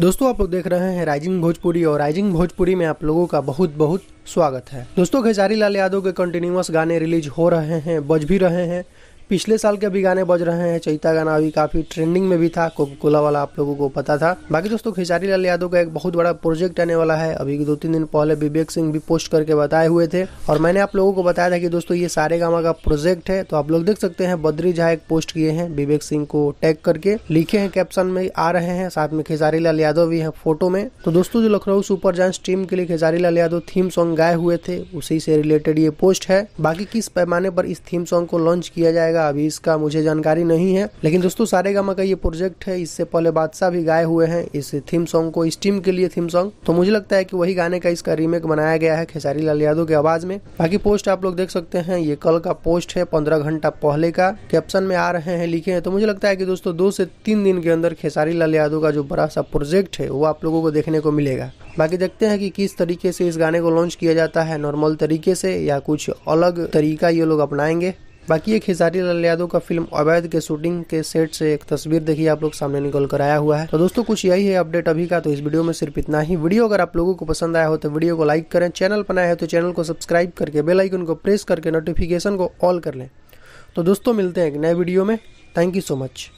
दोस्तों आप लोग देख रहे हैं राइजिंग भोजपुरी और राइजिंग भोजपुरी में आप लोगों का बहुत बहुत स्वागत है। दोस्तों खेसारी लाल यादव के कंटिन्यूअस गाने रिलीज हो रहे हैं, बज भी रहे हैं। पिछले साल के भी गाने बज रहे हैं। चैता गाना अभी काफी ट्रेंडिंग में भी था, कोका कोला वाला आप लोगों को पता था। बाकी दोस्तों खेसारी लाल यादव का एक बहुत बड़ा प्रोजेक्ट आने वाला है। अभी 2-3 दिन पहले विवेक सिंह भी पोस्ट करके बताए हुए थे और मैंने आप लोगों को बताया था कि दोस्तों ये सारेगामा का प्रोजेक्ट है। तो आप लोग देख सकते हैं बद्री झा एक पोस्ट किए हैं, विवेक सिंह को टैग करके लिखे हैं, कैप्शन में आ रहे हैं, साथ में खेसारी लाल यादव भी है फोटो में। तो दोस्तों जो लखनऊ सुपर जायंट्स टीम के लिए खेसारी लाल यादव थीम सॉन्ग गाए हुए थे, उसी से रिलेटेड ये पोस्ट है। बाकी किस पैमाने पर इस थीम सॉन्ग को लॉन्च किया जाएगा अभी इसका मुझे जानकारी नहीं है, लेकिन दोस्तों सारेगामा का ये प्रोजेक्ट है। इससे पहले बादशाह भी गाए हुए हैं इस थीम सॉन्ग को, इस टीम के लिए थीम सॉन्ग। तो मुझे लगता है कि वही गाने का इसका रीमेक बनाया गया है खेसारी लाल यादव की आवाज में। बाकी पोस्ट आप लोग देख सकते हैं, ये कल का पोस्ट है, 15 घंटा पहले का। कैप्शन में आ रहे हैं, लिखे हैं। तो मुझे लगता है कि दोस्तों 2 से 3 दिन के अंदर खेसारी लाल यादव का जो बड़ा सा प्रोजेक्ट है वो आप लोगों को देखने को मिलेगा। बाकी देखते हैं कि किस तरीके से इस गाने को लॉन्च किया जाता है, नॉर्मल तरीके से या कुछ अलग तरीका ये लोग अपनाएंगे। बाकी ये खेसारी लाल यादव का फिल्म अवैध के शूटिंग के सेट से एक तस्वीर देखिए आप लोग सामने निकल कर आया हुआ है। तो दोस्तों कुछ यही है अपडेट अभी का। तो इस वीडियो में सिर्फ इतना ही। वीडियो अगर आप लोगों को पसंद आया हो तो वीडियो को लाइक करें, चैनल पर नया है तो चैनल को सब्सक्राइब करके बेल आइकन को प्रेस करके नोटिफिकेशन को ऑल कर लें। तो दोस्तों मिलते हैं एक नए वीडियो में। Thank you so much.